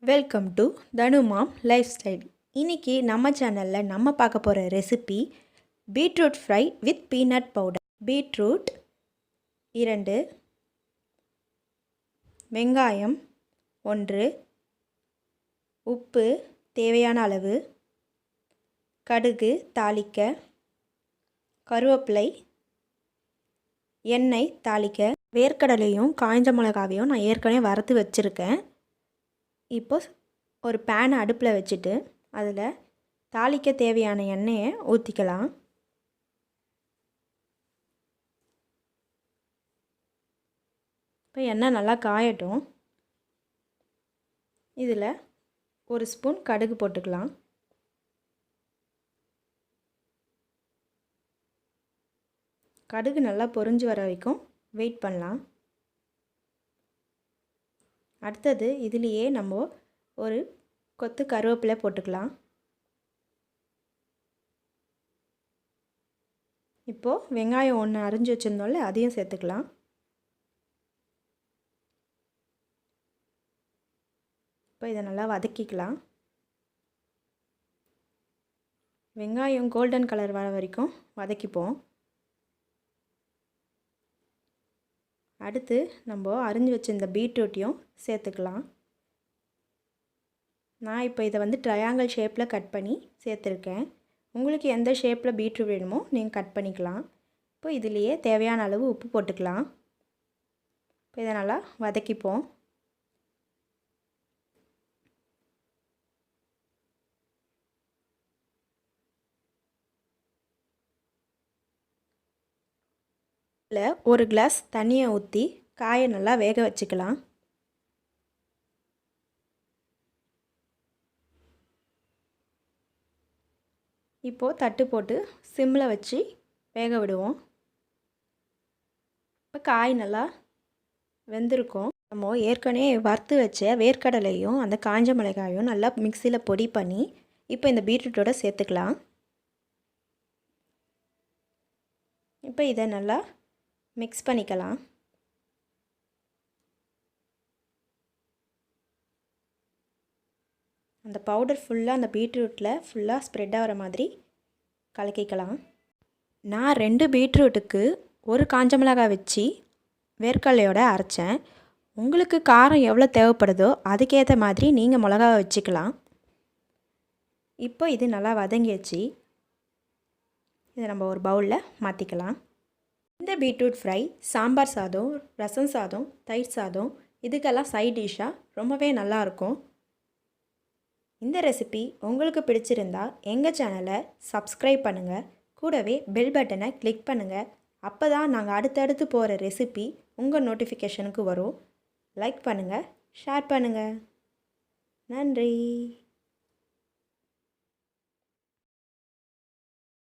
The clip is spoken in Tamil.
Welcome to Thanumam life style. இன்றைக்கி நம்ம சேனலில் நம்ம பார்க்க போகிற recipe beetroot fry with peanut powder. Beetroot 2, வெங்காயம் 1, உப்பு தேவையான அளவு, கடுகு தாளிக்க, கருவேப்பிலை, எண்ணெய் தாளிக்க, வேர்க்கடலையும் காய்ஞ்ச மிளகாவையும் நான் ஏற்கனவே வறுத்து வச்சுருக்கேன். இப்போ ஒரு பேனை அடுப்பில் வச்சுட்டு அதில் தாளிக்க தேவையான எண்ணெயை ஊற்றிக்கலாம். இப்போ எண்ணெய் நல்லா காயட்டும். இதில் 1 ஸ்பூன் கடுகு போட்டுக்கலாம். கடுகு நல்லா பொரிஞ்சு வர வரைக்கும் வெயிட் பண்ணலாம். அடுத்தது இதுலேயே நம்ம ஒரு கொத்து கருவேப்பிலை போட்டுக்கலாம். இப்போது வெங்காயம் 1 அரிஞ்சு வச்சுருந்தோம்ல, அதையும் சேர்த்துக்கலாம். இப்போ இதை நல்லா வதக்கிக்கலாம். வெங்காயம் கோல்டன் கலர் வர வரைக்கும் வதக்கிப்போம். அடுத்து நம்ம அரிஞ்சு வச்சுருந்த பீட்ரூட்டையும் சேர்த்துக்கலாம். நான் இப்போ இதை ட்ரையாங்கிள் ஷேப்பில் கட் பண்ணி சேர்த்துருக்கேன். உங்களுக்கு எந்த ஷேப்பில் பீட்ரூட் வேணுமோ நீங்கள் கட் பண்ணிக்கலாம். இப்போ இதுலேயே தேவையான அளவு உப்பு போட்டுக்கலாம். இப்போ இதை நல்லா வதக்கிப்போம். இதில் 1 கிளாஸ் தண்ணியை ஊற்றி காயை நல்லா வேக வச்சுக்கலாம். இப்போது தட்டு போட்டு சிம்மில் வச்சு வேக விடுவோம். இப்போ காய் நல்லா வெந்திருக்கும். நம்ம ஏற்கனவே வறுத்து வச்ச வேர்க்கடலையும் அந்த காஞ்ச மிளகாயும் நல்லா மிக்சியில் பொடி பண்ணி இப்போ இந்த பீட்ரூட்டோட சேர்த்துக்கலாம். இப்போ இதை நல்லா மிக்ஸ் பண்ணிக்கலாம். அந்த பவுடர் ஃபுல்லாக அந்த பீட்ரூட்டில் ஃபுல்லாக ஸ்ப்ரெட் ஆகிற மாதிரி கலக்கிக்கலாம். நான் 2 பீட்ரூட்டுக்கு 1 காஞ்ச மிளகாய் வச்சு வேர்க்கடலையோடு அரைச்சேன். உங்களுக்கு காரம் எவ்வளோ தேவைப்படுதோ அதுக்கேற்ற மாதிரி நீங்கள் மிளகாவை வச்சுக்கலாம். இப்போ இது நல்லா வதங்கிடுச்சு. இதை நம்ம ஒரு பவுலில் மாற்றிக்கலாம். இந்த பீட்ரூட் ஃப்ரை சாம்பார் சாதம், ரசம் சாதம், தயிர் சாதம் இதுக்கெல்லாம் சைட் டிஷ்ஷாக ரொம்பவே நல்லாயிருக்கும். இந்த ரெசிபி உங்களுக்கு பிடிச்சிருந்தா எங்கள் சேனலை சப்ஸ்கிரைப் பண்ணுங்கள். கூடவே பெல் பட்டனை கிளிக் பண்ணுங்கள். அப்போ தான் நாங்கள் அடுத்தடுத்து போகிற ரெசிபி உங்கள் நோட்டிஃபிகேஷனுக்கு வரும். லைக் பண்ணுங்கள், ஷேர் பண்ணுங்கள். நன்றி.